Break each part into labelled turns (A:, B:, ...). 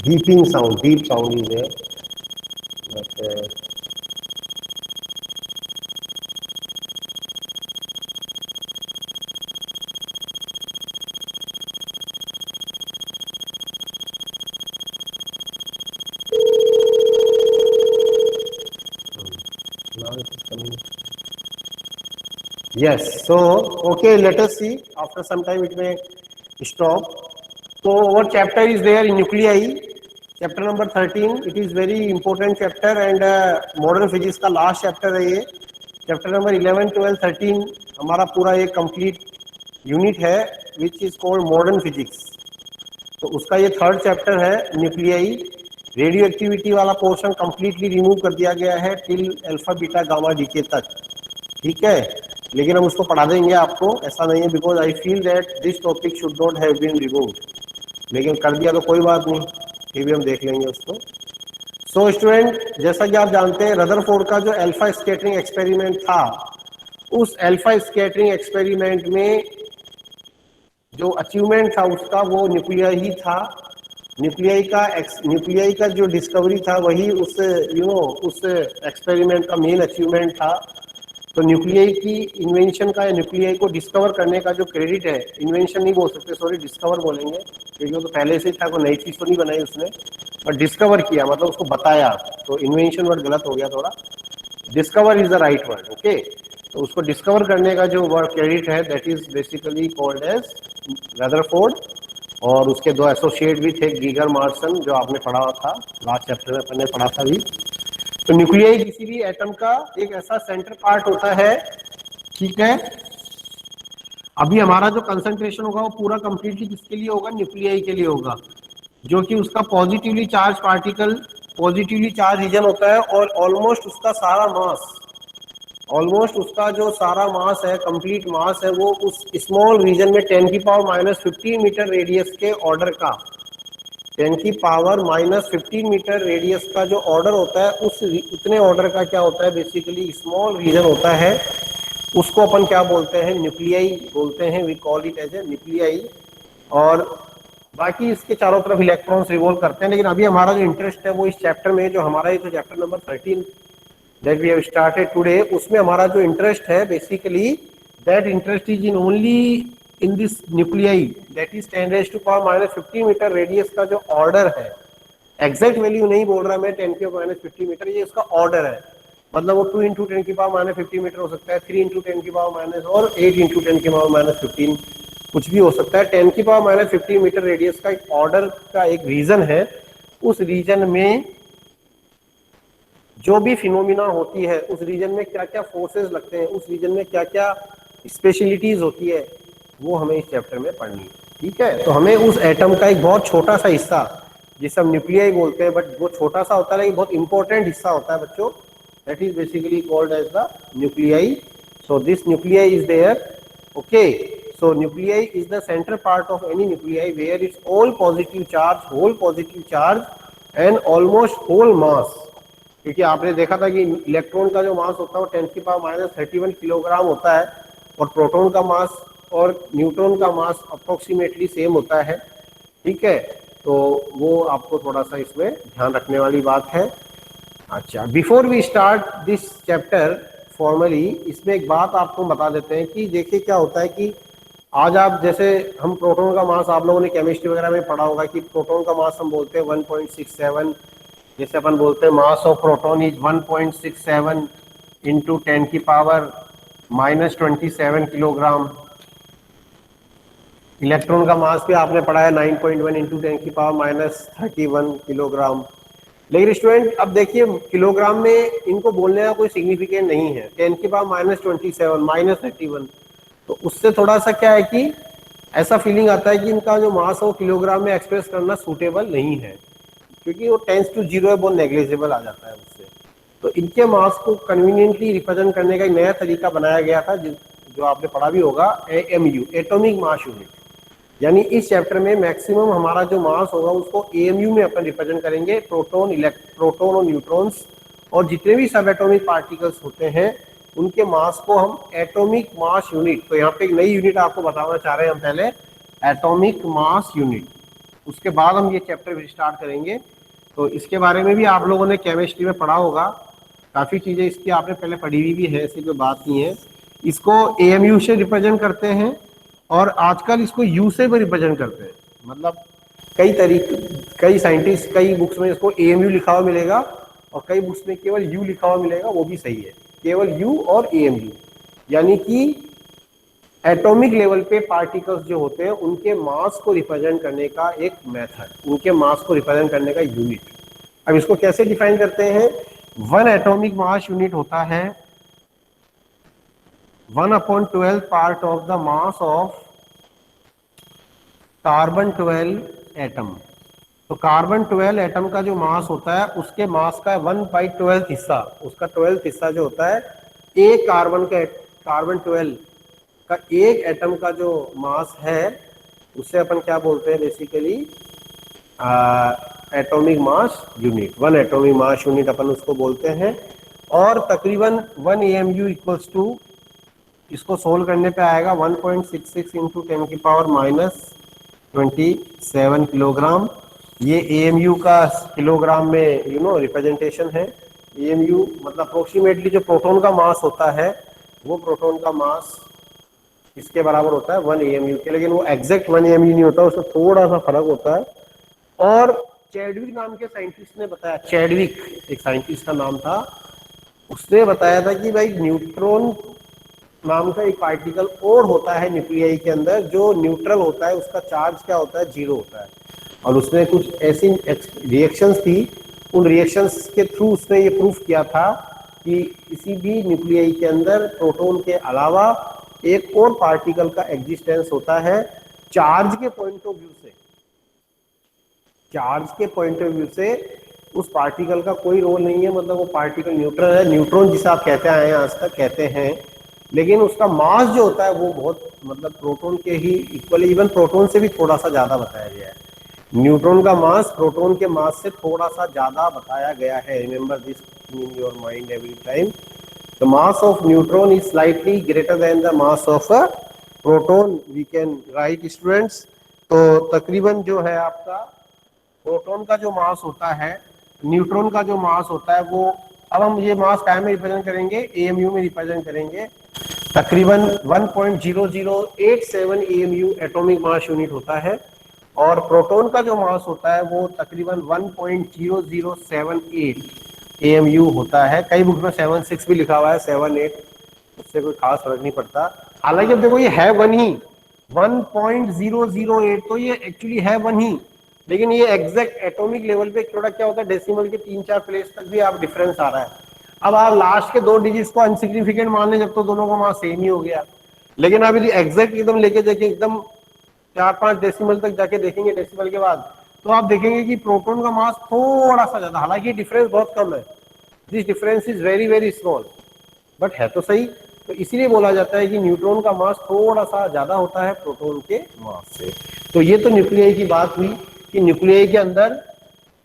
A: beeping sound, deep sound is there, but now it is coming. Yes, so okay, let us see. After some time it may stop. So our chapter is there in nuclei. Chapter number 13. It is very important chapter and modern physics का last chapter है ये. Chapter number 11, 12, 13 हमारा पूरा एक complete unit है which is called modern physics. तो उसका ये थर्ड चैप्टर है न्यूक्लियाई. रेडियो एक्टिविटी वाला पोर्शन कंप्लीटली रिमूव कर दिया गया है till alpha beta gamma decay तक. ठीक है, लेकिन हम उसको पढ़ा देंगे आपको, ऐसा नहीं है, because I feel that this topic should not have been removed. लेकिन कर दिया तो कोई बात नहीं, फिर भी हम देख लेंगे उसको. सो स्टूडेंट, जैसा कि आप जानते हैं रदरफोर्ड का जो अल्फा स्कैटरिंग एक्सपेरिमेंट था, उस अल्फा स्कैटरिंग एक्सपेरिमेंट में जो अचीवमेंट था उसका वो न्यूक्लिया ही था. न्यूक्लियाई का जो डिस्कवरी था वही उस उस एक्सपेरिमेंट का मेन अचीवमेंट था. तो न्यूक्लियाई की इन्वेंशन का या न्यूक्लियाई को डिस्कवर करने का जो क्रेडिट है, इन्वेंशन नहीं बोल सकते, सॉरी डिस्कवर बोलेंगे, क्योंकि वो तो पहले से था, कोई नई चीज़ तो नहीं बनाई उसने, बट डिस्कवर किया मतलब उसको बताया. तो इन्वेंशन वर्ड गलत हो गया थोड़ा, discover is the right word. Okay, तो उसको डिस्कवर करने का जो वर्ड क्रेडिट है that is basically called as Rutherford. और उसके दो एसोसिएट भी थे, गीगर मार्सन, जो आपने पढ़ा था लास्ट चैप्टर में, अपन ने पढ़ा था भी. तो न्यूक्लियाई किसी भी एटम का एक ऐसा सेंटर पार्ट होता है. ठीक है, अभी हमारा जो कंसंट्रेशन होगा वो पूरा कंप्लीटली किसके लिए होगा, न्यूक्लियाई के लिए होगा, जो कि उसका positively charge particle, positively charge region होता है. और ऑलमोस्ट उसका सारा मास है, कंप्लीट मास है, वो उस स्मॉल रीजन में 10 की पावर -15 मीटर रेडियस के ऑर्डर का, 10 की पावर -15 मीटर रेडियस का जो ऑर्डर होता है, उस उतने ऑर्डर का क्या होता है, बेसिकली स्मॉल रीजन होता है. उसको अपन क्या बोलते हैं, न्यूक्लियाई बोलते हैं. We call it as a nuclei. और बाकी इसके चारों तरफ इलेक्ट्रॉन्स रिवॉल्व करते हैं. लेकिन अभी हमारा जो इंटरेस्ट है वो इस चैप्टर में, जो हमारा ये तो chapter number 13 that we have started today, उसमें हमारा जो इंटरेस्ट है basically that interest is in only in this nuclei, that is 10 to power -15 metre radius का जो ऑर्डर है. एग्जैक्ट वैल्यू नहीं बोल रहा मैं, 10 की पावर -15 मीटर, ये उसका ऑर्डर है. मतलब वो 2 × 10 की पावर -15 मीटर हो सकता है, 3 × 10 की पावर और 8 × 10 की पावर -15, कुछ भी हो सकता है. 10 की पावर -15 मीटर रेडियस का एक ऑर्डर का एक रीजन है. उस रीजन में जो भी फिनोमिना होती है, उस रीजन में क्या क्या फोर्सेस लगते हैं, उस रीजन में क्या क्या स्पेशलिटीज होती है, वो हमें इस चैप्टर में पढ़नी है. ठीक है, तो हमें उस एटम का एक बहुत छोटा सा हिस्सा, जिसे हम न्यूक्लियाई बोलते हैं, बट वो छोटा सा होता है लेकिन बहुत इंपॉर्टेंट हिस्सा होता है बच्चों, that is basically called as the nuclei. So this nuclei is there. Okay, so nuclei is the center part of any nuclei where it's all positive charge and almost whole mass. क्योंकि आपने देखा था कि electron का जो मास होता है वो 10 की पावर -31 किलोग्राम होता है, और प्रोटॉन का मास और न्यूट्रॉन का मास अप्रोक्सीमेटली सेम होता है. ठीक है, तो वो आपको थोड़ा सा इसमें ध्यान रखने वाली बात है. अच्छा, before we start this chapter formally, इसमें एक बात आपको बता देते हैं कि देखिए क्या होता है कि आज आप, जैसे हम प्रोटॉन का मास, आप लोगों ने केमिस्ट्री वगैरह में पढ़ा होगा कि प्रोटॉन का मास हम बोलते हैं 1.67. जैसे अपन बोलते हैं मास ऑफ प्रोटॉन इज 1.67 × 10 की पावर -27 किलोग्राम. इलेक्ट्रॉन का मास भी आपने पढ़ा है 9.1 × 10 की पावर -31 किलोग्राम. लेकिन स्टूडेंट अब देखिए, किलोग्राम में इनको बोलने का कोई सिग्निफिकेंट नहीं है. 10 की पावर -27 -31, तो उससे थोड़ा सा क्या है कि ऐसा फीलिंग आता है कि इनका जो मास है वो किलोग्राम में एक्सप्रेस करना सूटेबल नहीं है, क्योंकि वो 10 टू 0 है, बहुत नेग्लिजिबल आ जाता है उससे. तो इनके मास को कन्वीनियंटली रिप्रेजेंट करने का एक नया तरीका बनाया गया था, जो आपने पढ़ा भी होगा, AMU, एटॉमिक मास यूनिट. यानी इस चैप्टर में मैक्सिमम हमारा जो मास होगा उसको AMU में अपन रिप्रेजेंट करेंगे. प्रोटॉन और न्यूट्रॉन्स और जितने भी सब एटॉमिक पार्टिकल्स होते हैं उनके मास को हम एटॉमिक मास यूनिट, तो यहाँ पे एक नई यूनिट आपको बताना चाह रहे हैं हम पहले, एटॉमिक मास यूनिट। उसके बाद हम ये चैप्टर स्टार्ट करेंगे। तो इसके बारे में भी आप लोगों ने केमिस्ट्री में पढ़ा होगा, काफ़ी चीज़ें इसकी आपने पहले पढ़ी हुई भी है, ऐसी कोई बात नहीं है। इसको एएमयू से रिप्रेजेंट करते हैं और आजकल इसको यू से भी रिप्रेजेंट करते हैं। मतलब कई साइंटिस्ट, कई बुक्स में इसको एएमयू लिखा हुआ मिलेगा और कई बुक्स में केवल यू लिखा हुआ मिलेगा, वो भी सही है, केवल यू और एएमयू। यानी कि एटॉमिक लेवल पे पार्टिकल्स जो होते हैं उनके मास को रिप्रेजेंट करने का एक मेथड, उनके मास को रिप्रेजेंट करने का यूनिट। अब इसको कैसे डिफाइन करते हैं? 1 एटॉमिक मास यूनिट होता है 1/12 part of the mass of carbon 12 atom. तो कार्बन 12 एटम का जो मास होता है उसके मास का 1/12 हिस्सा, उसका 12 हिस्सा जो होता है, एक कार्बन 12 का एक एटम का जो मास है उसे अपन क्या बोलते हैं basically? Atomic mass unit. 1 atomic mass unit अपन उसको बोलते हैं। और तकरीबन 1 AMU इक्वल्स टू, इसको सोल्व करने पे आएगा 1.66 इंटू 10 की पावर -27 किलोग्राम। ये AMU का किलोग्राम में रिप्रेजेंटेशन है। AMU मतलब अप्रोक्सीमेटली जो प्रोटॉन का मास होता है वो प्रोटॉन का मास इसके बराबर होता है 1 AMU के, लेकिन वो एग्जैक्ट 1 AMU नहीं होता, उसमें थोड़ा सा फर्क होता है। और चैडविक नाम के साइंटिस्ट ने बताया, चैडविक एक साइंटिस्ट का नाम था, उसने बताया था कि भाई न्यूट्रॉन नाम का एक पार्टिकल और होता है न्यूक्लियाई के अंदर, जो न्यूट्रल होता है, उसका चार्ज क्या होता है? 0 होता है। और उसने कुछ ऐसी रिएक्शंस थी, उन रिएक्शंस के थ्रू उसने ये प्रूफ किया था कि किसी भी न्यूक्लियाई के अंदर प्रोटॉन के अलावा एक और पार्टिकल का एग्जिस्टेंस होता है। चार्ज के पॉइंट ऑफ व्यू से, चार्ज के पॉइंट ऑफ व्यू से उस पार्टिकल का कोई रोल नहीं है, मतलब वो पार्टिकल न्यूट्रल है, न्यूट्रॉन जिसे आप कहते आए हैं आज तक कहते हैं, लेकिन उसका मास जो होता है वो बहुत मतलब प्रोटॉन के ही इक्वली, इवन प्रोटॉन से भी थोड़ा सा ज्यादा बताया गया है। न्यूट्रॉन का मास प्रोटॉन के मास से थोड़ा सा ज्यादा बताया गया है। Remember this in your mind every time. The mass of neutron is slightly greater than the mass of proton, we can write students. तो तकरीबन जो है आपका प्रोटॉन का जो मास होता है, न्यूट्रॉन का जो मास होता है, वो अब हम ये मास टाइम में रिप्रेजेंट करेंगे, AMU में रिप्रेजेंट करेंगे। तकरीबन 1.0087 AMU एटॉमिक मास यूनिट होता है। और प्रोटॉन का जो मास होता है वो तकरीबन 1.0078 AMU होता है। कई बुक में 76 भी लिखा हुआ है, 78, उससे कोई खास फर्क नहीं पड़ता। हालांकि अब देखो ये है 1 ही, 1.008, तो ये एक्चुअली है 1 ही, लेकिन ये एग्जैक्ट एटॉमिक लेवल पे थोड़ा क्या होता है, डेसिमल के 3-4 प्लेस तक भी आप डिफरेंस आ रहा है। अब आप लास्ट के 2 डिजिट्स को अनसिग्निफिकेंट मान लें जब तो दोनों का मास सेम ही हो गया। लेकिन आप यदि एग्जैक्ट एकदम लेके देखें, एकदम 4-5 डेसिमल तक जाके देखेंगे डेसिमल के बाद, तो आप देखेंगे कि प्रोटॉन का मास थोड़ा सा ज्यादा, हालांकि डिफरेंस बहुत कम है, this difference is very very small, but है तो सही। तो इसीलिए बोला जाता है कि न्यूट्रॉन का मास थोड़ा सा ज्यादा होता है प्रोटॉन के मास से। तो ये तो न्यूक्लियाई की बात हुई कि न्यूक्लियाई के अंदर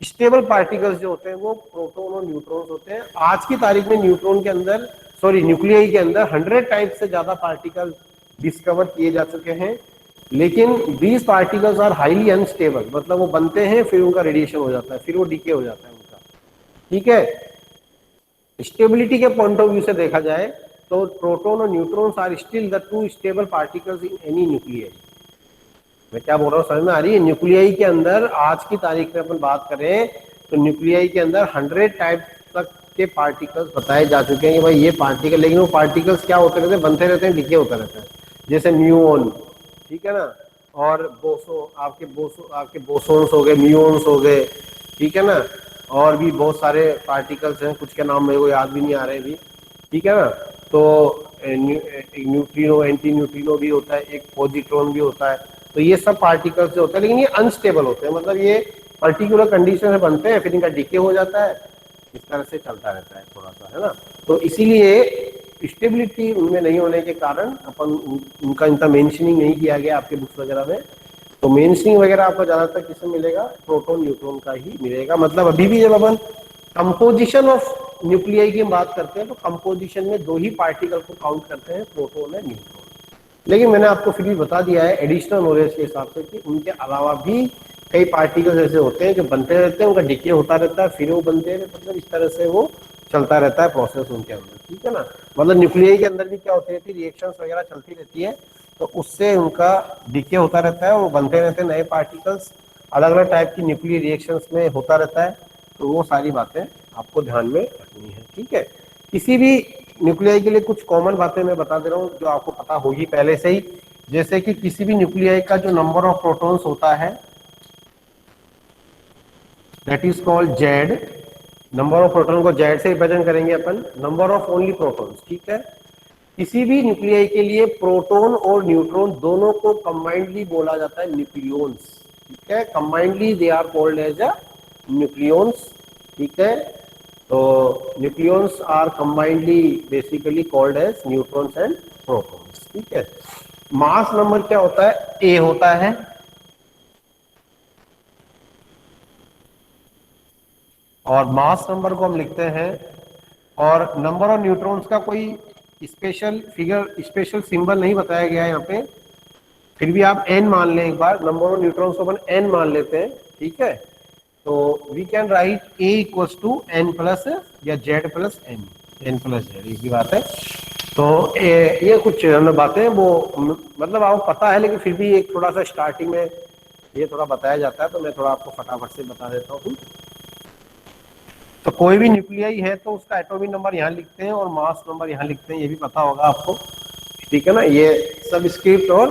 A: स्टेबल पार्टिकल्स जो होते हैं वो प्रोटॉन और न्यूट्रॉन्स होते हैं। आज की तारीख में न्यूट्रॉन के अंदर, सॉरी न्यूक्लियाई के अंदर 100 टाइप से ज्यादा पार्टिकल डिस्कवर किए जा चुके हैं, लेकिन these particles are highly unstable, मतलब वो बनते हैं फिर उनका रेडिएशन हो जाता है, फिर वो डीके हो जाता है उनका। ठीक है, स्टेबिलिटी के पॉइंट ऑफ व्यू से देखा जाए तो प्रोटॉन और neutrons are still the 2 stable particles in any nuclei. मैं क्या बोल रहा हूँ समझ में आ रही है? न्यूक्लियाई के अंदर आज की तारीख में अपन बात करें तो न्यूक्लियाई के अंदर 100 टाइप तक के पार्टिकल्स बताए जा चुके हैं कि भाई ये पार्टिकल, लेकिन वो पार्टिकल्स क्या होते रहते हैं? बनते रहते हैं, डीके होता रहता है, जैसे म्यूऑन, ठीक है ना, और आपके बोसोन्स हो गए, म्यूऑन्स हो गए, ठीक है ना, और भी बहुत सारे पार्टिकल्स हैं, कुछ के नाम मेरे को याद भी नहीं आ रहे अभी, ठीक है ना। तो न्यूट्रिनो, एंटी न्यूट्रिनो भी होता है, एक पॉजिट्रॉन भी होता है। तो ये सब पार्टिकल्स होते हैं, लेकिन ये अनस्टेबल होते हैं, मतलब ये पर्टिकुलर कंडीशन में बनते हैं, फिर इनका डीके हो जाता है, इस तरह से चलता रहता है थोड़ा सा, है ना। तो इसीलिए स्टेबिलिटी उनमें नहीं होने के कारण अपन उनका इतना मेंशनिंग नहीं किया गया आपके बुक्स वगैरह में। तो मेंशनिंग वगैरह आपको ज्यादातर किससे मिलेगा? प्रोटॉन न्यूट्रॉन का ही मिलेगा। मतलब अभी भी जब अपन कंपोजिशन ऑफ न्यूक्लियाई की बात करते हैं तो कंपोजिशन में 2 ही पार्टिकल को काउंट करते हैं, प्रोटॉन और न्यूट्रॉन। लेकिन मैंने आपको फिर भी बता दिया है एडिशनल नॉलेज के हिसाब से कि उनके अलावा भी कई पार्टिकल्स ऐसे होते हैं जो बनते रहते हैं, उनका डिके होता रहता है, फिर वो बनते हैं, मतलब इस तरह से वो चलता रहता है प्रोसेस उनके अंदर, ठीक है ना। मतलब न्यूक्लियाई के अंदर भी क्या होती रहती है, रिएक्शंस वगैरह चलती रहती है, तो उससे उनका डिके होता रहता है और वो बनते रहते हैं नए पार्टिकल्स, अलग अलग टाइप की न्यूक्लियर रिएक्शंस में होता रहता है। तो वो सारी बातें आपको ध्यान में रखनी है, ठीक है। किसी भी न्यूक्लियाई के लिए कुछ कॉमन बातें मैं बता दे रहा हूँ जो आपको पता होगी पहले से ही, जैसे कि किसी भी न्यूक्लियाई का जो नंबर ऑफ प्रोटॉन्स होता है that is called Z. Number of proton को जेड से रिप्रेजेंट करेंगे अपन, नंबर ऑफ ओनली प्रोटॉन्स, ठीक है। किसी भी न्यूक्लियाई के लिए प्रोटॉन और न्यूट्रॉन दोनों को कंबाइंडली बोला जाता है न्यूक्लियॉन्स, ठीक है। Combinedly they are called as a nucleons, ठीक है। तो nucleons are combinedly basically called as neutrons and protons, ठीक है। मास नंबर क्या होता है, ए होता है, और मास नंबर को हम लिखते हैं, और नंबर ऑफ न्यूट्रॉन्स का कोई स्पेशल फिगर, स्पेशल सिंबल नहीं बताया गया है यहाँ पे, फिर भी आप n मान लें, एक बार नंबर ऑफ न्यूट्रॉन्स को अपन n मान लेते हैं, ठीक है। तो we can write a equals to n plus या z plus n plus z, ये बात है। तो ये कुछ बातें वो मतलब आपको पता है, लेकिन फिर भी एक थोड़ा सा स्टार्टिंग में ये थोड़ा बताया जाता है, तो मैं थोड़ा आपको फटाफट से बता देता हूँ। तो कोई भी न्यूक्लियाई है तो उसका एटॉमिक नंबर यहाँ लिखते हैं और मास नंबर यहाँ लिखते हैं, ये भी पता होगा आपको, ठीक है ना। ये सबस्क्रिप्ट और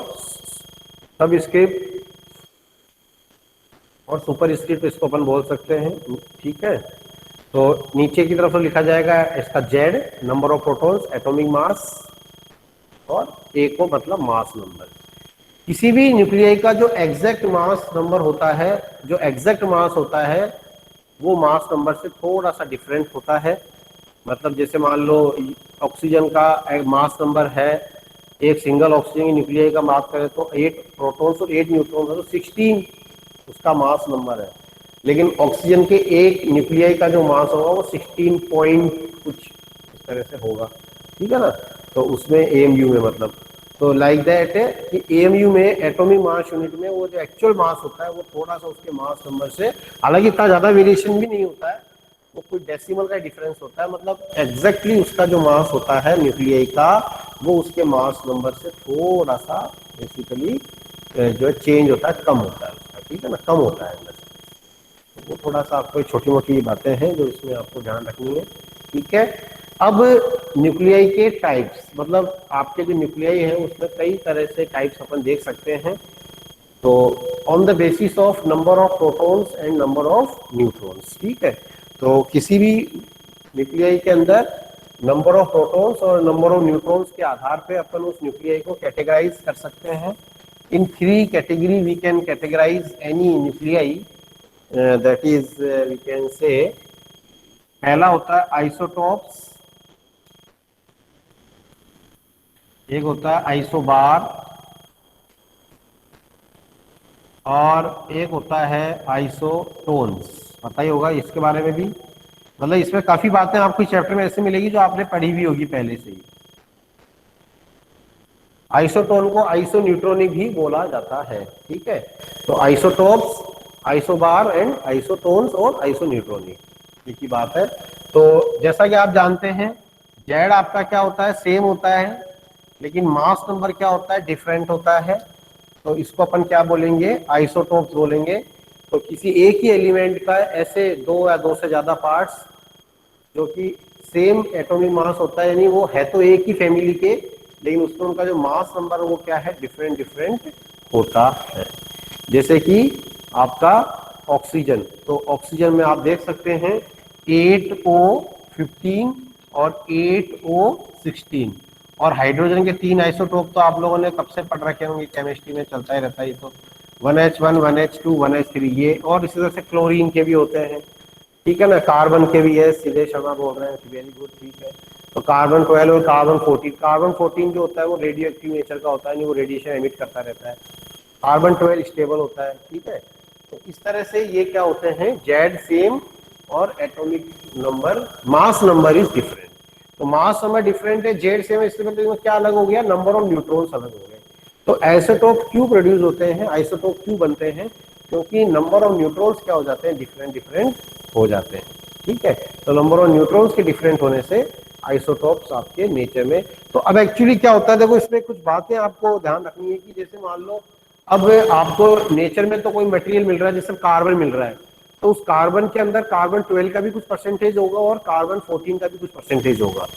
A: सुपर स्क्रिप्ट इसको अपन बोल सकते हैं, ठीक है। तो नीचे की तरफ लिखा जाएगा इसका Z, number of protons, atomic mass, और ए को मतलब मास नंबर। किसी भी न्यूक्लियाई का जो एग्जैक्ट मास नंबर होता है, जो एग्जैक्ट मास होता है वो मास नंबर से थोड़ा सा डिफरेंट होता है। मतलब जैसे मान लो ऑक्सीजन का मास नंबर है, एक सिंगल ऑक्सीजन की न्यूक्लियाई का बात करें तो 8 प्रोटॉन्स और 8 न्यूट्रॉन्स है, तो 16 उसका मास नंबर है। लेकिन ऑक्सीजन के एक न्यूक्लियाई का जो मास होगा वो 16 पॉइंट कुछ इस तरह से होगा, ठीक है ना। तो उसमें एएमयू में मतलब, तो लाइक दैट है कि एएमयू में एटॉमिक मास यूनिट में वो जो एक्चुअल मास होता है वो थोड़ा सा उसके मास नंबर से, हालांकि इतना ज्यादा वेरिएशन भी नहीं होता है, वो कुछ डेसिमल का डिफरेंस होता है, मतलब एग्जैक्टली उसका जो मास होता है न्यूक्लियाई का वो उसके मास नंबर से थोड़ा सा बेसिकली जो है चेंज होता है, कम होता है उसका, ठीक है ना, कम होता है अंदर से। वो थोड़ा सा आपको छोटी मोटी बातें हैं जो इसमें आपको ध्यान रखनी है, ठीक है। अब न्यूक्लियाई के टाइप्स, मतलब आपके जो न्यूक्लियाई है उसमें कई तरह से टाइप्स अपन देख सकते हैं। तो on the basis of number of protons and number of neutrons, ठीक है। तो किसी भी न्यूक्लियाई के अंदर नंबर ऑफ प्रोटॉन्स और नंबर ऑफ न्यूट्रॉन्स के आधार पे अपन उस न्यूक्लियाई को कैटेगराइज कर सकते हैं। In 3 category we can categorise any nuclei, that is we can say, पहला होता है आइसोटॉप्स, एक होता है आइसोबार, और एक होता है आइसोटोन्स। पता ही होगा इसके बारे में भी, मतलब इसमें काफी बातें आपको चैप्टर में ऐसे मिलेगी जो आपने पढ़ी भी होगी पहले से ही। आइसोटोन को आइसोन्यूट्रॉनिक भी बोला जाता है, ठीक है। तो आइसोटॉप्स, आइसोबार एंड आइसोटोन्स और आइसोन्यूट्रॉनिक, ये की बात है। तो जैसा कि आप जानते हैं जेड आपका क्या होता है, सेम होता है, लेकिन मास नंबर क्या होता है, डिफरेंट होता है। तो इसको अपन क्या बोलेंगे, आइसोटोप्स बोलेंगे। तो किसी एक ही एलिमेंट का ऐसे 2 या 2 से ज्यादा पार्ट्स जो कि सेम एटॉमिक मास होता है, यानी वो है तो एक ही फैमिली के, लेकिन उसमें उनका जो मास नंबर वो क्या है, डिफरेंट डिफरेंट होता है। जैसे कि आपका ऑक्सीजन, तो ऑक्सीजन में आप देख सकते हैं 8O15 और 8O16, और हाइड्रोजन के 3 आइसोटोप तो आप लोगों ने कब से पढ़ रखे होंगे, केमिस्ट्री में चलता ही रहता है ये तो, 1H1 1H2 1H3 ये, और इसी तरह से क्लोरीन के भी होते हैं, ठीक है ना। कार्बन के भी है, सीधे शर्मा बोल रहे हैं, वेरी गुड, ठीक है। तो कार्बन 12 और कार्बन 14 जो होता है वो रेडियो एक्टिव नेचर का होता है, नहीं वो रेडिएशन एमिट करता रहता है। कार्बन 12 स्टेबल होता है, ठीक है। तो इस तरह से ये क्या होते हैं, जेड सेम और atomic number, mass number is different. तो मास नंबर डिफरेंट है, जेड सेम है, इससे मतलब क्या अलग हो गया, नंबर ऑफ न्यूट्रॉन्स अलग हो गए। तो आइसोटोप क्यों प्रोड्यूस होते हैं, आइसोटोप क्यों बनते हैं, क्योंकि नंबर ऑफ न्यूट्रॉन्स क्या हो जाते हैं, डिफरेंट हो जाते हैं। ठीक है, तो नंबर ऑफ न्यूट्रॉन्स के डिफरेंट होने से आइसोटोप्स आपके नेचर में। तो अब एक्चुअली क्या होता है, देखो इसमें कुछ बातें आपको ध्यान रखनी है कि जैसे मान लो अब आपको नेचर में तो कोई मटेरियल मिल रहा है, जैसे कार्बन मिल रहा है, तो उस कार्बन के अंदर कार्बन 12 का भी कुछ परसेंटेज होगा और कार्बन 14 का भी कुछ परसेंटेज होगा।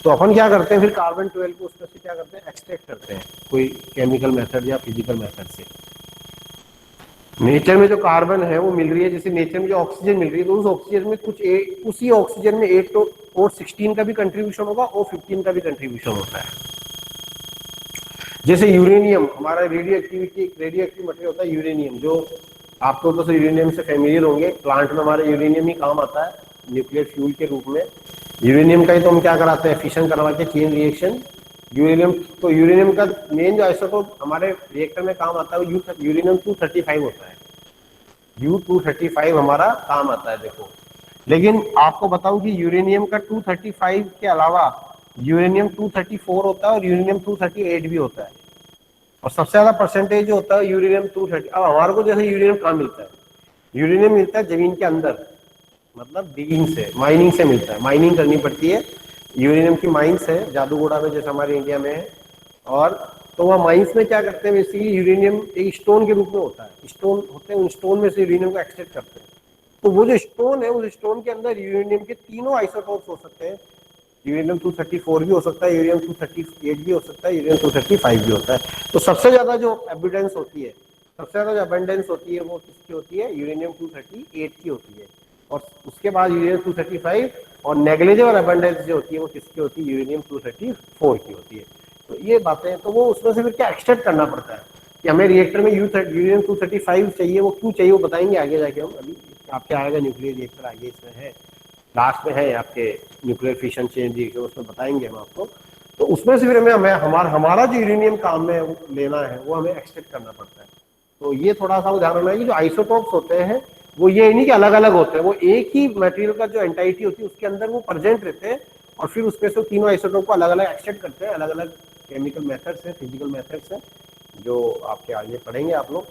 A: तो अपन क्या करते हैं, फिर कार्बन 12 को उसमें से क्या करते हैं, एक्सट्रैक्ट करते हैं कोई केमिकल मेथड या फिजिकल मेथड से। नेचर में जो कार्बन है वो मिल रही है, जैसे नेचर में जो ऑक्सीजन मिल रही है, तो उस ऑक्सीजन में कुछ उसी ऑक्सीजन में 8 और 16 का भी कंट्रीब्यूशन होगा और 15 का भी कंट्रीब्यूशन होता है। जैसे यूरेनियम, हमारा रेडियो एक्टिव मटेरियल होता है यूरेनियम, जो आपको तो यूरेनियम से फेमिलियर होंगे, प्लांट में हमारे यूरेनियम ही काम आता है न्यूक्लियर फ्यूल के रूप में। यूरेनियम का ही तो हम क्या कराते हैं, फिशन करवा के चेन रिएक्शन यूरेनियम। तो यूरेनियम का मेन जो आइसोटोप हमारे रिएक्टर में काम आता है वो यूरेनियम 235 होता है, U235 हमारा काम आता है। देखो लेकिन आपको बताऊं कि यूरेनियम का 235 के अलावा यूरेनियम 234 होता है और यूरेनियम 238 भी होता है, और सबसे ज्यादा परसेंटेज जो होता है यूरेनियम 230। अब हमारे को जैसे यूरेनियम कहाँ मिलता है, यूरेनियम मिलता है जमीन के अंदर, मतलब डिगिंग से, माइनिंग से मिलता है, माइनिंग करनी पड़ती है। यूरेनियम की माइंस है जादूगोड़ा में, जैसे हमारे इंडिया में है। और तो वह माइंस में क्या करते हैं, बेसिकली यूरेनियम एक स्टोन के रूप में होता है, स्टोन होते हैं, उन स्टोन में से यूरेनियम को एक्सट्रैक्ट करते हैं। तो वो जो स्टोन है, उस स्टोन के अंदर यूरेनियम के तीनों आइसोटोप्स हो सकते हैं। यूरेनियम 234 भी हो सकता है, यूरेनियम 238 भी हो सकता है, यूरेनियम 235 भी होता है। तो सबसे ज्यादा जो एविडेंस होती है, सबसे ज्यादा जो अबंडेंस होती है वो किसकी होती है, यूरेनियम 238 की होती है। और उसके बाद यूरेनियम 235, और नेग्लिजिबल अबंडेंस जो होती है वो किसकी होती है, यूरेनियम 234 की होती है। तो ये बातें, तो वो उसमें से फिर क्या एक्सट्रैक्ट करना पड़ता है कि हमें रिएक्टर में यूरेनियम 235 चाहिए, वो क्यों चाहिए वो बताएंगे आगे जाके हम। अभी आपके आएगा न्यूक्लियर रिएक्टर, आगे इसमें है, लास्ट में है आपके न्यूक्लियर फिशन चेन रिएक्टर, उसमें बताएंगे हम आपको। तो उसमें से फिर हमें हमारा जो यूरेनियम काम में लेना है वो हमें एक्सट्रैक्ट करना पड़ता है। तो ये थोड़ा सा ध्यान रखना है कि जो आइसोटोप्स होते हैं वो ये नहीं कि अलग अलग होते हैं, वो एक ही मटेरियल का जो एंटाइटी होती है उसके अंदर वो प्रेजेंट रहते हैं, और फिर उसमें से तीनों आइसोटोप को अलग अलग एक्सट्रैक्ट करते हैं। अलग अलग केमिकल मेथड्स हैं, फिजिकल मेथड्स हैं, जो आपके आगे पढ़ेंगे आप लोग।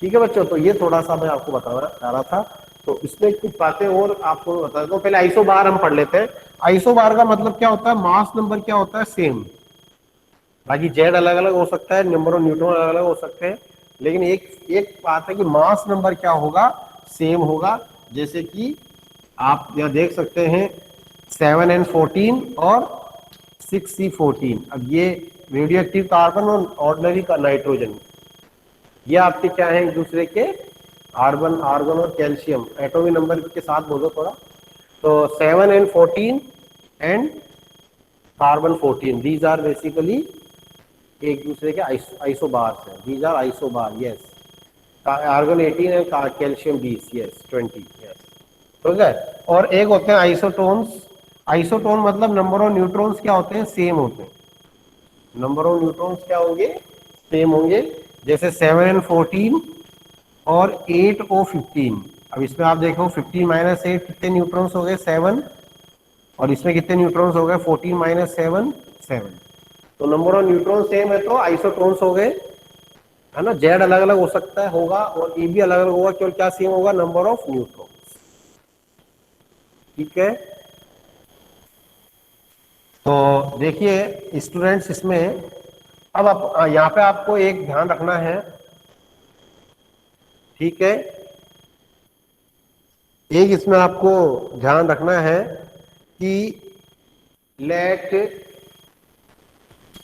A: ठीक है बच्चों, तो ये थोड़ा सा मैं आपको बताना चाह रहा था। तो इसमें कुछ बातें और आपको बता देता हूँ। पहले आइसोबार हम पढ़ लेते हैं। आइसोबार का मतलब क्या होता है, मास नंबर क्या होता है, सेम। बाकी जेड अलग अलग हो सकता है, नंबर ऑफ न्यूट्रॉन अलग अलग हो सकते हैं, लेकिन एक बात है कि मास नंबर क्या होगा, सेम होगा। जैसे कि आप यहाँ देख सकते हैं 7n14 और 6c14। अब ये रेडियो एक्टिव कार्बन और ऑर्डिनरी का नाइट्रोजन, ये आपके क्या है, एक दूसरे के आर्गन और कैल्शियम एटॉमिक नंबर के साथ बोलो थोड़ा। तो 7n14 and carbon 14, these are basically एक दूसरे के आइसोबार्स हैं, these are isobar, yes. Argon 18 and calcium 20, yes 20, yes, ठीक है। और एक होते हैं आइसोटोन्स। आइसोटोन मतलब नंबर ऑफ न्यूट्रॉन्स क्या होते हैं, सेम होते हैं। नंबर ऑफ न्यूट्रॉन्स क्या होंगे, सेम होंगे। जैसे 7n14 और 8o15। अब इसमें आप देखो 15 - 8 कितने न्यूट्रॉन्स हो गए, 7। और इसमें कितने न्यूट्रॉन्स हो गए, 14 - 7, 7। तो नंबर ऑफ न्यूट्रॉन सेम है तो आइसोटोन्स हो गए, है ना। जेड अलग अलग हो सकता है, होगा, और ए भी अलग अलग होगा, केवल क्या सेम होगा, नंबर ऑफ न्यूट्रॉन्स। ठीक है, तो देखिए स्टूडेंट्स, इसमें अब आप यहाँ पे आपको एक ध्यान रखना है, ठीक है। एक इसमें आपको ध्यान रखना है कि लेट,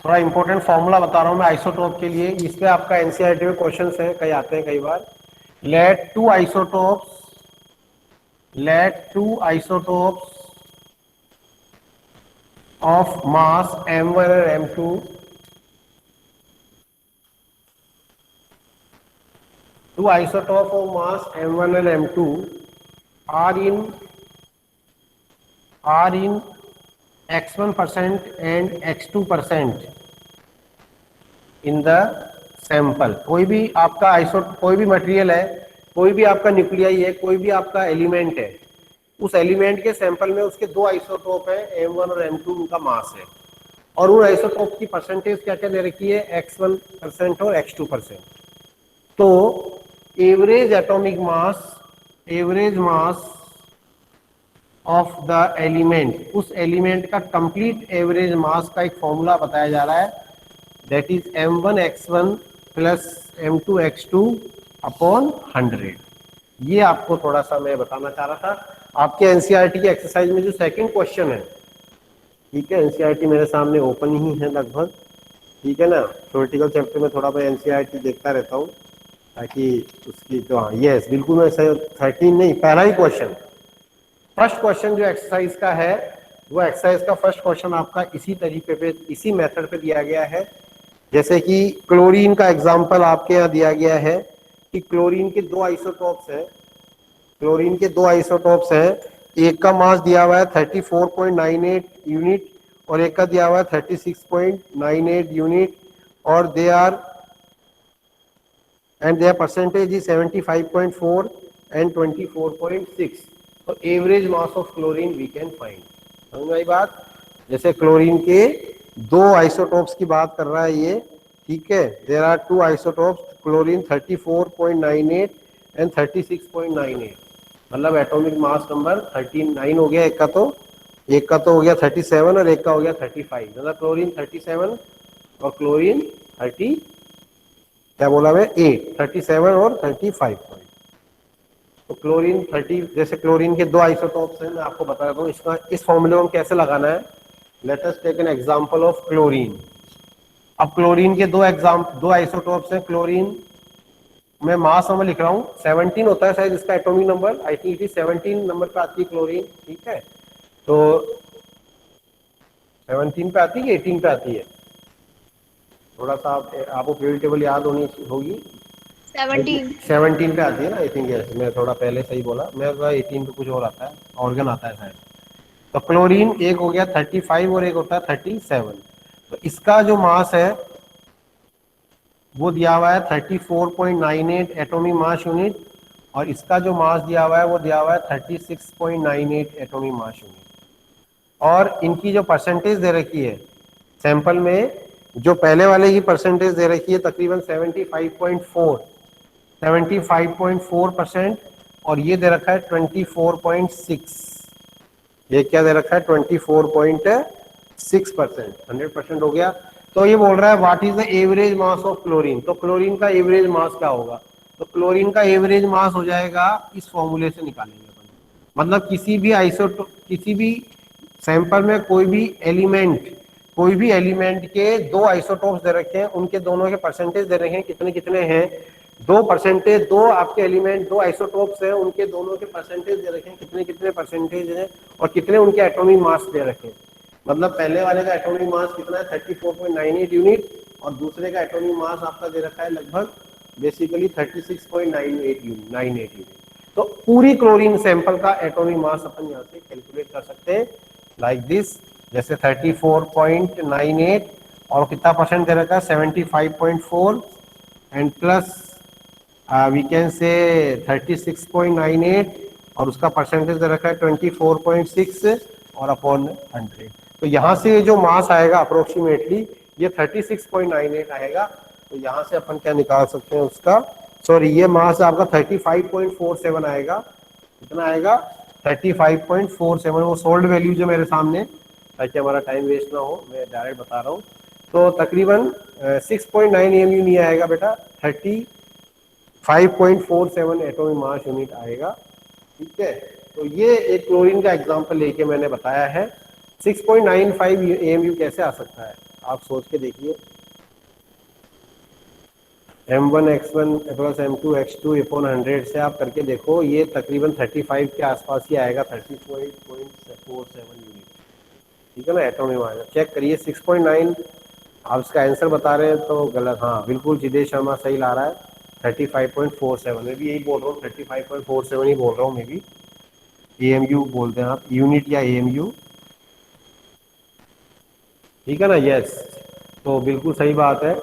A: थोड़ा इंपॉर्टेंट फॉर्मूला बता रहा हूं मैं आइसोटोप के लिए, इसमें आपका एनसीईआरटी में क्वेश्चंस हैं, कई आते हैं कई बार। Let two isotopes of mass m1 and m2 two isotopes of mass m1 and m2 are in x1% and x2% in the sample। कोई भी आपका कोई भी मटेरियल है, कोई भी आपका न्यूक्लियाई है, कोई भी आपका एलिमेंट है, उस एलिमेंट के सैंपल में उसके दो आइसोटोप है, m1 और m2, उनका मास है। और उन आइसोटोप की परसेंटेज क्या क्या दे रखी है, x1% और x2%। तो average atomic mass, average mass of the element, उस एलिमेंट का कंप्लीट एवरेज मास का एक फॉर्मूला बताया जा रहा है, that is m1x1 plus m2x2 upon 100। ये आपको थोड़ा सा मैं बताना चाह रहा था। आपके एनसीईआरटी की एक्सरसाइज में जो सेकंड क्वेश्चन है, ठीक है, एनसीईआरटी मेरे सामने ओपन ही है लगभग, ठीक है ना। थ्योरेटिकल चैप्टर में थोड़ा मैं एनसीईआरटी देखता रहता हूँ ताकि उसकी जो, हाँ यस बिल्कुल, मैं सही 13 नहीं, पहला ही क्वेश्चन, फर्स्ट क्वेश्चन जो एक्सरसाइज का है, वो एक्सरसाइज का फर्स्ट क्वेश्चन आपका इसी तरीके पे, इसी मेथड पे दिया गया है। जैसे कि क्लोरीन का एग्जांपल आपके यहाँ दिया गया है कि क्लोरीन के दो आइसोटोप्स हैं, क्लोरीन के दो आइसोटोप्स हैं, एक का मास दिया हुआ है 34.98 यूनिट और एक का दिया हुआ है 36.98 यूनिट, और they are and their percentage is 75.4 and 24.6। तो average mass of chlorine we can find. समझ में आई बात? जैसे क्लोरीन के दो आइसोटोप्स की बात कर रहा है ये, ठीक है, there are two isotopes, chlorine 34.98 and 36.98, मतलब एटॉमिक मास नंबर 39 हो गया एक का, तो एक का तो हो गया 37 और एक का हो गया 35, मतलब क्लोरीन 37 और क्लोरीन 30, क्या बोला मैं, 8, 37 और 35 पॉइंट। तो क्लोरीन 30, जैसे क्लोरीन के दो आइसोटोप्स हैं, मैं आपको बता रहा हूँ इसका, इस फॉर्मूले में कैसे लगाना है। Let us take an example of chlorine. अब क्लोरीन के दो आइसोटोप्स हैं, क्लोरीन में मास नंबर लिख रहा हूँ 17 होता है शायद इसका atomic number, I think it is 17 number पे आती है क्लोरीन, ठीक है। तो 17 पे आती है कि 18 पे आती है, थोड़ा सा आपको पीरियड टेबल याद होनी होगी। 17 पे आती है ना, आई थिंक यस, मैं थोड़ा पहले सही बोला, मैं 18 पे कुछ और आता है, ऑर्गन आता है शायद। तो क्लोरीन एक हो गया 35 और एक होता है 37। तो इसका जो मास है वो दिया हुआ है 34.98 एटॉमिक मास यूनिट, और इसका जो मास दिया हुआ है वो दिया हुआ है 36.98 एटॉमिक मास यूनिट। और इनकी जो परसेंटेज दे रखी है सैंपल में, जो पहले वाले की परसेंटेज दे रखी है तकरीबन 75.4%, और ये दे रखा है 24.6, ये क्या दे रखा है 24.6%, 100% हो गया। तो ये बोल रहा है what is the average mass of chlorine. तो क्लोरीन का एवरेज मास क्या होगा, तो क्लोरीन का एवरेज मास हो जाएगा, इस फॉर्मूले से निकालेंगे अपन, मतलब किसी भी सैंपल में कोई भी एलिमेंट के दो आइसोटोप्स दे रखे हैं, उनके दोनों के परसेंटेज दे रखे हैं, कितने कितने हैं, 2%, दो आपके एलिमेंट, दो आइसोटोप्स हैं, उनके दोनों के परसेंटेज दे रखे हैं, कितने कितने परसेंटेज हैं, और कितने उनके एटॉमिक मास दे रखे हैं। मतलब पहले वाले का एटॉमिक मास कितना है 34.98 यूनिट, और दूसरे का एटॉमिक मास आपका दे रखा है लगभग बेसिकली 36.98 यूनिट। तो पूरी क्लोरीन सैंपल का एटॉमिक मास अपन यहाँ से कैलकुलेट कर सकते हैं लाइक दिस, जैसे 34.98 और कितना परसेंट दे रखा है 75.4 एंड प्लस वी कैन से 36.98 और उसका परसेंटेज दे रखा है 24.6 और अपॉन 100। तो यहाँ से जो मास आएगा अप्रोक्सीमेटली ये 36.98 आएगा। तो यहाँ से अपन क्या निकाल सकते हैं उसका, सॉरी ये मास आपका 35.47 आएगा, कितना आएगा 35.47, वो सोल्ड वैल्यू जो मेरे सामने, ताकि हमारा टाइम वेस्ट ना हो मैं डायरेक्ट बता रहा हूँ। तो तकरीबन 6.9 AMU नहीं आएगा बेटा, 35.47 एटॉमिक मास यूनिट आएगा, ठीक है। तो ये एक क्लोरीन का एग्जांपल लेके मैंने बताया है। 6.95 AMU कैसे आ सकता है आप सोच के देखिए, m1x1 प्लस m2x2 अपॉन 100 से आप करके देखो, ये तकरीबन 35 के आसपास ही आएगा, 30.47 यूनिट, ठीक है ना, एटॉमिक मास। चेक करिए 6.9, आप इसका आंसर बता रहे हैं तो गलत, हाँ बिल्कुल जिदेश शर्मा सही ला रहा है 35.47, मैं भी यही बोल रहा हूँ 35.47 ही बोल रहा हूँ, मैं भी AMU बोलते हैं आप, यूनिट या AMU, ठीक है ना, यस। तो बिल्कुल सही बात है।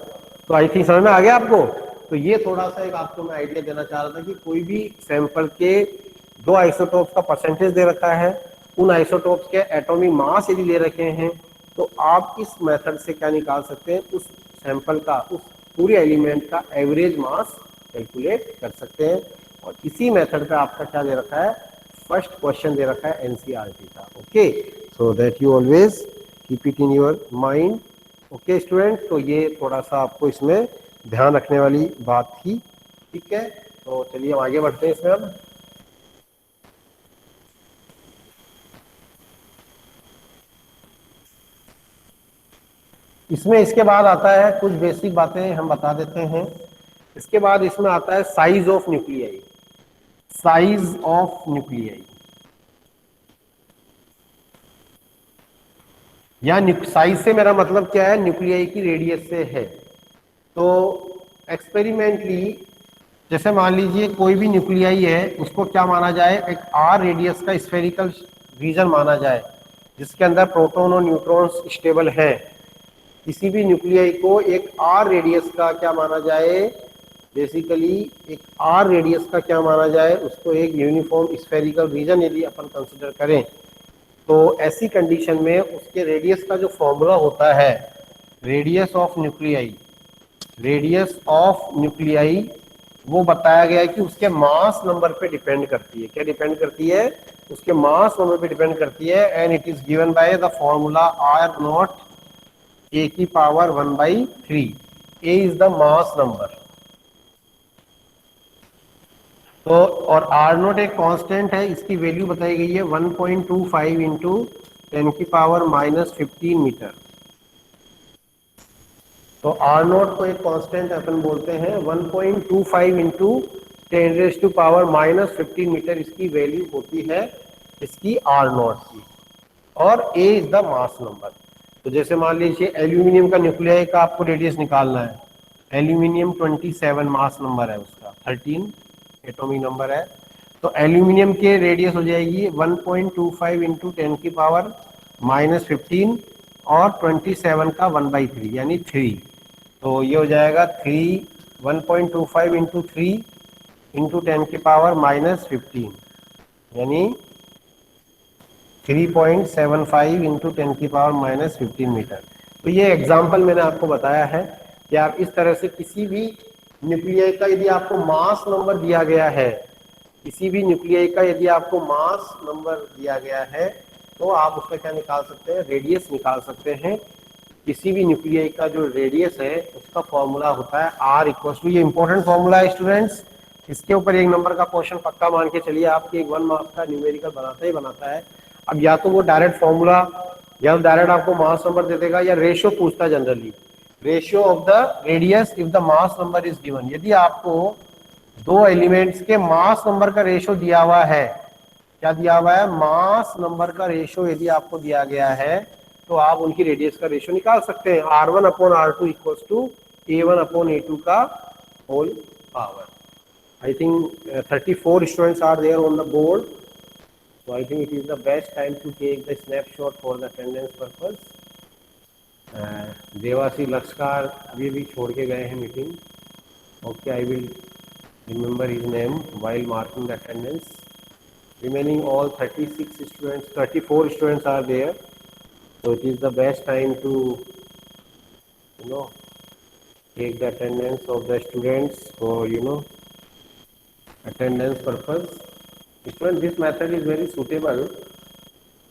A: तो आई थिंक समझ में आ गया आपको। तो ये थोड़ा सा एक आपको मैं आइडिया देना चाह रहा था कि कोई भी सैंपल के दो आइसोटोप्स का परसेंटेज दे रखा है, उन आइसोटोप्स के एटॉमिक मास यदि ले रखे हैं, तो आप इस मेथड से क्या निकाल सकते हैं, उस सैंपल का, उस पूरे एलिमेंट का एवरेज मास कैलकुलेट कर सकते हैं। और इसी मेथड पे आपका क्या दे रखा है, फर्स्ट क्वेश्चन दे रखा है एनसीईआरटी का। Okay, so that you always keep it in your mind. Okay student, तो ये थोड़ा सा आपको इसमें ध्यान रखने वाली बात थी। ठीक है, तो चलिए हम आगे बढ़ते हैं इसमें अब। इसमें इसके बाद आता है कुछ बेसिक बातें हम बता देते हैं। इसके बाद इसमें आता है size of nuclei. Size of nuclei या साइज से मेरा मतलब क्या है, न्यूक्लियाई की रेडियस से है। तो एक्सपेरिमेंटली जैसे मान लीजिए कोई भी न्यूक्लियाई है, उसको क्या माना जाए, एक आर रेडियस का स्फेरिकल रीजन माना जाए जिसके अंदर प्रोटॉन और न्यूट्रॉन्स स्टेबल हैं। किसी भी न्यूक्लियाई को एक आर रेडियस का क्या माना जाए, बेसिकली एक आर रेडियस का क्या माना जाए, उसको एक यूनिफॉर्म स्फेरिकल रीजन यदि अपन कंसिडर करें, तो ऐसी कंडीशन में उसके रेडियस का जो फॉर्मूला होता है, radius of nuclei, radius of nuclei वो बताया गया है कि उसके मास नंबर पे डिपेंड करती है। क्या डिपेंड करती है, उसके मास नंबर पे डिपेंड करती है। And it is given by the formula R not A की power 1/3। A is the mass number. तो और आर नोट एक कांस्टेंट है, इसकी वैल्यू बताई गई है 1.25 इंटू 10 की पावर -15 मीटर। तो आर नोट को एक कांस्टेंट अपन बोलते हैं, 1.25 इंटू 10 टू पावर -15 मीटर इसकी वैल्यू होती है, इसकी आर नोट की। और ए इज द मास नंबर। तो जैसे मान लीजिए एल्यूमिनियम का न्यूक्लियाई का आपको रेडियस निकालना है, एल्यूमिनियम 27 मास नंबर है उसका, 13 एटॉमिक नंबर है। तो एल्यूमिनियम के रेडियस हो जाएगी 1.25 इंटू 10 की पावर -15 और 27 का 1/3 यानी 3। तो ये हो जाएगा 1.25 इंटू 3 इंटू 10 की पावर -15 यानी 3.75 इंटू 10 की पावर -15 मीटर। तो ये एग्जाम्पल मैंने आपको बताया है कि आप इस तरह से किसी भी न्यूक्लियाई का यदि आपको मास नंबर दिया गया है, किसी भी न्यूक्लियाई का यदि आपको मास नंबर दिया गया है, तो आप उसका क्या निकाल सकते हैं, रेडियस निकाल सकते हैं। किसी भी न्यूक्लियाई का जो रेडियस है उसका फॉर्मूला होता है आर इक्वल टू, ये इंपॉर्टेंट फॉर्मूला है स्टूडेंट्स, इसके ऊपर 1 नंबर का क्वेश्चन पक्का मान के चलिए, आपके एक 1 मार्क्स का न्यूमेरिकल बनाता ही बनाता है। अब या तो वो डायरेक्ट फॉर्मूला या डायरेक्ट आपको मास नंबर दे देगा, या रेशियो पूछता है generally, ratio of the radius if the mass number is given. यदि आपको दो एलिमेंट्स के मास नंबर का रेशियो दिया हुआ है, क्या दिया हुआ है, मास नंबर का रेशियो यदि आपको दिया गया है, तो आप उनकी रेडियस का रेशियो निकाल सकते हैं, R1/R2 इक्वल्स टू A1/A2 का whole power. I think 34 students are there on the board, so I think it is the best time to take the snapshot for the attendance purpose. Devasi Lashkar अभी भी छोड़ के गए हैं meeting. Okay, I will remember his name while marking the attendance. Remaining all 36 students, 34 students are there, so it is the best time to take the attendance of the students for attendance purpose. Students, this method is very suitable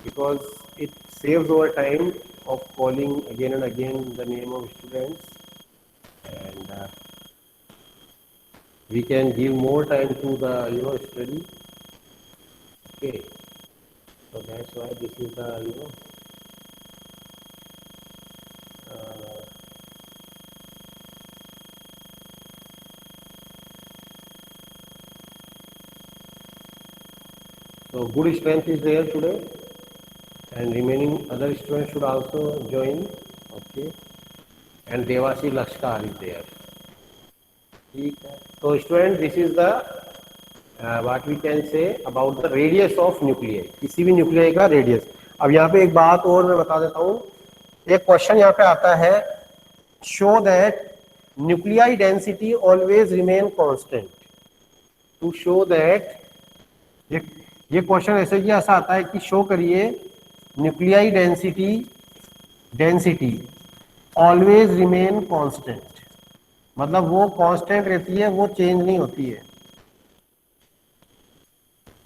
A: because it saves our time of calling again and again the name of students, and we can give more time to the study. Okay, so that's why this is the so good strength is there today, and remaining other students should also join. Okay, and Devasi Lakshkar is there. ठीक है, तो student this is the what we can say about the radius of nuclei, किसी भी nuclei का radius. अब यहाँ पे एक बात और मैं बता देता हूँ, एक क्वेश्चन यहाँ पे आता है, show that nuclei density always remain constant. To show that, ये क्वेश्चन ऐसे कि ऐसा आता है कि शो करिए nuclei density density always remain constant, मतलब वो कांस्टेंट रहती है, वो चेंज नहीं होती है,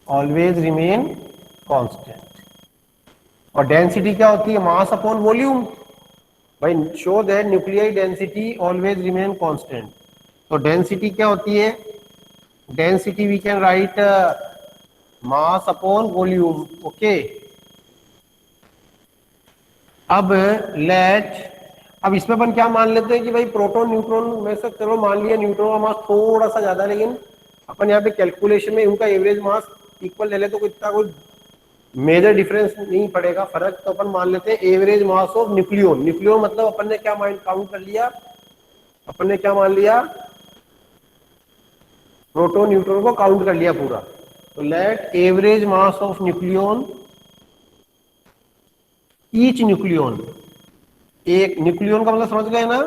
A: ऑलवेज रिमेन कांस्टेंट। और डेंसिटी क्या होती है? Mass upon volume. भाई show that nuclear density always remain constant. तो डेंसिटी क्या होती है? Density we can write mass upon volume. Okay, अब लेट, अब इसमें अपन क्या मान लेते हैं कि भाई प्रोटॉन न्यूट्रॉन में से, चलो मान लिया न्यूट्रॉन का मास थोड़ा सा ज्यादा है, लेकिन अपन यहाँ पे कैलकुलेशन में उनका एवरेज मास इक्वल ले ले तो इतना कोई मेजर डिफरेंस नहीं पड़ेगा फर्क। तो अपन मान लेते हैं average mass of nucleon. Nucleon मतलब अपन ने क्या माइंड काउंट कर लिया, अपन ने क्या मान लिया? प्रोटॉन न्यूट्रॉन को काउंट कर लिया पूरा। तो let average mass of nucleon, each nucleon, एक न्यूक्लियन का मतलब समझ गए ना,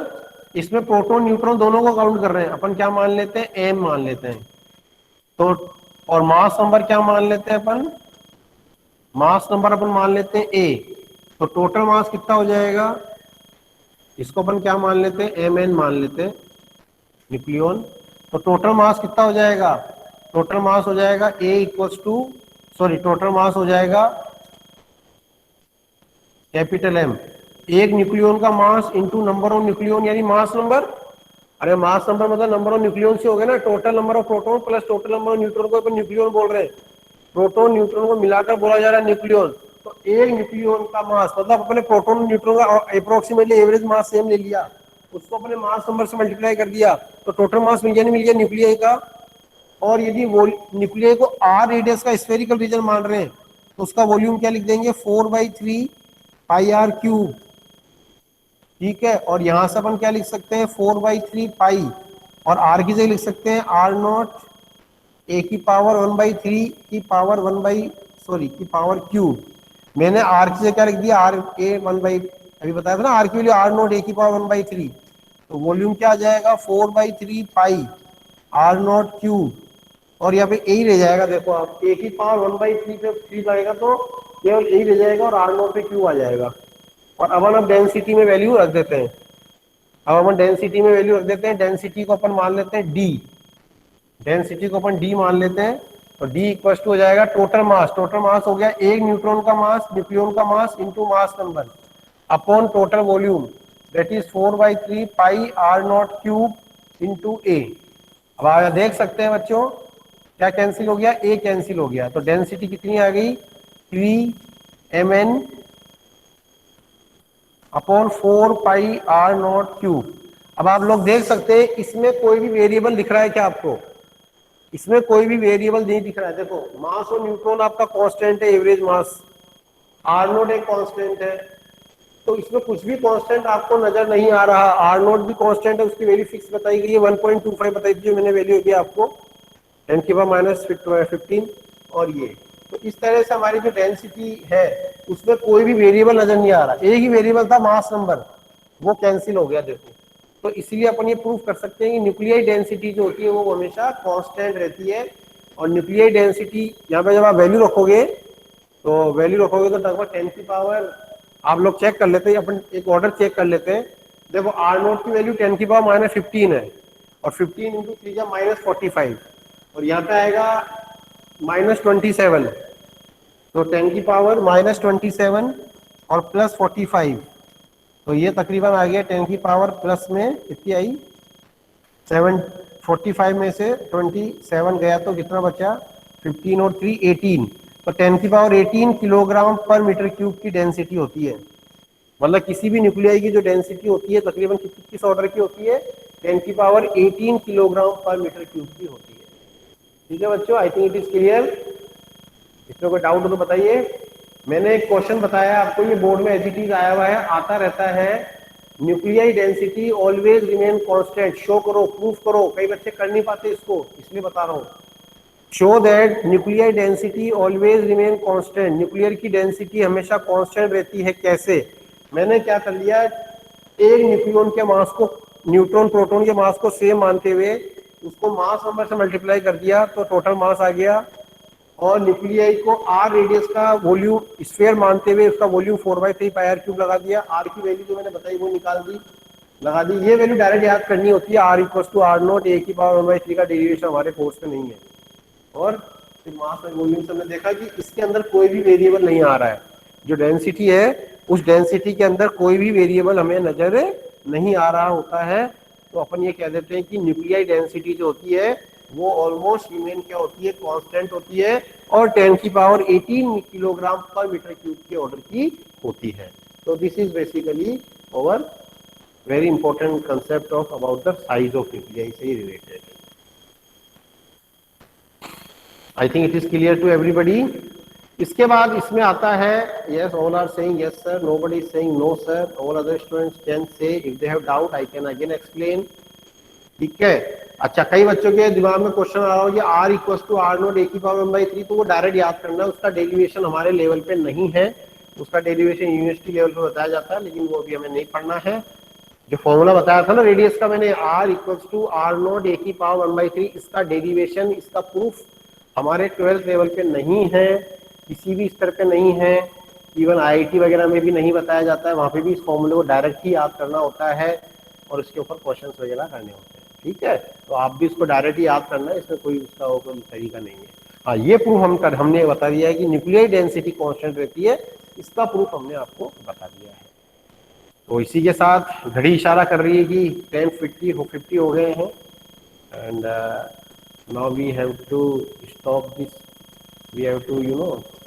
A: इसमें प्रोटॉन न्यूट्रॉन दोनों को काउंट कर रहे हैं। अपन क्या मान लेते हैं? एम मान लेते हैं। तो और मास नंबर क्या मान लेते हैं अपन? मास नंबर अपन मान लेते हैं ए। तो टोटल मास कितना हो जाएगा? इसको अपन क्या मान लेते हैं? एम एन मान लेते हैं न्यूक्लियन। तो टोटल मास कितना हो जाएगा? टोटल मास हो जाएगा A equals to, sorry total mass हो जाएगा कैपिटल एम, एक न्यूक्लियन का mass into number of nucleon, यानी मास नंबर। अरे मास नंबर मतलब नंबर ऑफ न्यूक्लियन से हो गया ना, total number of proton plus total number of neutron को अपन न्यूक्लियन बोल रहे हैं। प्रोटॉन न्यूट्रॉन को मिलाकर बोला जा रहा है न्यूक्लियन। तो एक न्यूक्लियन का मास मतलब अपने प्रोटॉन न्यूट्रॉन का अप्रोक्सीमेटली एवरेज मास सेम ले लिया, उसको अपने मास नंबर से मल्टीप्लाई कर दिया, तो टोटल मास मिल गया, नहीं मिल गया न्यूक्लियर का। और यदि वो न्यूक्लियर को आर रेडियस का स्फेरिकल रीजन मान रहे हैं तो उसका वॉल्यूम क्या लिख देंगे? 4/3 पाई आर क्यूब। ठीक है, और यहां से अपन क्या लिख सकते हैं? 4/3 पाई, और आर की जगह लिख सकते हैं आर नॉट ए की पावर 1/3 की पावर 1 बाई, सॉरी की पावर क्यूब। मैंने आर की जगह क्या लिख दिया? आर ए 1 बाई, अभी बताया था ना आर की वैल्यू आर नॉट ए की पावर 1/3। तो वॉल्यूम क्या आ जाएगा? 4/3 पाई आर नॉट क्यूब। और यहाँ पे यही रह जाएगा, देखो आप ए की पावर 1/3 पे 3 लगेगा तो केवल यही रह जाएगा और आर नॉट पे क्यू आ जाएगा। और अब डेंसिटी में वैल्यू रख देते हैं, अब अपन डेंसिटी में वैल्यू रख देते हैं। डेंसिटी को अपन मान लेते हैं डी, डेंसिटी को अपन डी मान लेते हैं। तो डी इक्वल टू हो जाएगा टोटल मास, टोटल मास हो गया एक न्यूट्रॉन का मास, न्यूक्लियन का mass into mass number upon total volume, that is 4/3 pi R not cube into A. अब आप देख सकते हैं बच्चों क्या कैंसिल हो गया? ए कैंसिल हो गया। तो डेंसिटी कितनी आ गई? 3 mn upon 4 pi R not cube. अब आप लोग देख सकते हैं इसमें कोई भी वेरिएबल दिख रहा है क्या आपको? इसमें कोई भी वेरिएबल नहीं दिख रहा है। देखो मास और न्यूट्रॉन आपका कांस्टेंट है, एवरेज मास, आर नोट एक कांस्टेंट है, तो इसमें कुछ भी कांस्टेंट आपको नजर नहीं आ रहा। आर नोट भी कांस्टेंट है, उसकी वैल्यू फिक्स बताई गई है 1.25 बताई थी जो मैंने वैल्यू दी आपको 10⁻⁻15। और ये तो इस तरह से हमारी जो डेंसिटी है उसमें कोई भी वेरिएबल नजर नहीं आ रहा, एक ही वेरिएबल था मास नंबर, वो कैंसिल हो गया देखो। तो इसलिए अपन ये प्रूव कर सकते हैं कि न्यूक्लियर डेंसिटी जो होती है वो हमेशा कांस्टेंट रहती है। और न्यूक्लियर डेंसिटी यहाँ पे जब आप वैल्यू रखोगे तो लगभग 10 की पावर, आप लोग चेक कर लेते हैं, अपन एक ऑर्डर चेक कर लेते हैं। देखो आर नोट की वैल्यू 10 की पावर -15 है, और 15 इंटू 3 -45, और यहाँ पे आएगा -27, तो 10 की पावर -27 और +45, तो ये तकरीबन आ गया 10 की पावर प्लस में कितनी आई 745 में से 27 गया तो कितना बचा 15 और 3 18, तो 10 की पावर 18 किलोग्राम पर मीटर क्यूब की डेंसिटी होती है। मतलब किसी भी न्यूक्लियाई की जो डेंसिटी होती है तकरीबन किस ऑर्डर की होती है 10 की पावर 18 किलोग्राम पर मीटर क्यूब की होती है। ठीक है बच्चों, आई थिंक इट इज क्लियर। इसमें कोई डाउट हो तो बताइए। मैंने एक क्वेश्चन बताया आपको, ये बोर्ड में एजीटीज आया हुआ है, आता रहता है, nuclei density always remain constant, show करो, प्रूफ करो। कई बच्चे कर नहीं पाते इसको, इसलिए बता रहा हूँ। Show that nuclear density always remain constant, nuclear की डेंसिटी हमेशा कांस्टेंट रहती है। कैसे? मैंने क्या कर लिया, एक न्यूक्लियन के मास को न्यूट्रॉन प्रोटॉन के मास को सेम मानते हुए उसको मास नंबर से मल्टीप्लाई कर दिया, तो टोटल मास आ गया और न्यूक्लियाई को आर रेडियस का वॉल्यूम स्फीयर मानते हुए उसका वॉल्यूम 4/3 पाई आर क्यूब लगा दिया। आर की वैल्यू जो मैंने बताई वो निकाल दी, लगा दी। ये वैल्यू डायरेक्ट याद करनी होती है, R equal to R not A की पावर 1/3 का डेरिवेशन हमारे कोर्स में नहीं है। और फिर मास और वॉल्यूम से हमने देखा कि इसके अंदर कोई भी वेरिएबल नहीं आ रहा है, जो डेंसिटी है उस डेंसिटी के अंदर कोई भी वेरिएबल हमें नजर नहीं आ रहा होता है। तो अपन ये कह देते हैं कि न्यूक्लियाई डेंसिटी जो होती है वो ऑलमोस्ट रिमेन क्या होती है, कांस्टेंट होती है और 10⁻18 किलोग्राम पर मीटर क्यूब के ऑर्डर की होती है। तो this is basically over very important concept of about the size of nuclei से related. I think it is clear to everybody. इसके बाद इसमें आता है yes all are saying yes sir, nobody is saying no sir, all other students can say if they have doubt I can again explain. ठीक है। अच्छा, कई बच्चों के दिमाग में क्वेश्चन आ रहा हो कि R equal to R not A की पावर 1/3, तो वो डायरेक्ट याद करना है, उसका डेरिवेशन हमारे लेवल पे नहीं है, उसका डेरिवेशन यूनिवर्सिटी लेवल पे बताया जाता है, लेकिन वो अभी हमें नहीं पढ़ना है। जो फॉर्मूला बताया था ना रेडियस का मैंने, R equal to R not A की पावर 1/3, इसका डेरिवेशन, इसका प्रूफ हमारे 12th लेवल पे नहीं है, किसी भी स्तर पे नहीं है, इवन आईआईटी वगैरह में भी नहीं बताया जाता है, वहां पे भी इस फॉर्मूले को डायरेक्ट ही याद करना होता है और इसके ऊपर क्वेश्चंस वगैरह करने होते हैं। ठीक है, तो आप भी इसको डायरेक्ट ही याद करना है, इसमें कोई उसका कोई तरीका नहीं है। हाँ, ये प्रूफ हमने बता दिया है कि न्यूक्लियर डेंसिटी कांस्टेंट रहती है, इसका प्रूफ हमने आपको बता दिया है। तो इसी के साथ घड़ी इशारा कर रही है कि 10:50 हो गए हैं and now we have to stop this, we have to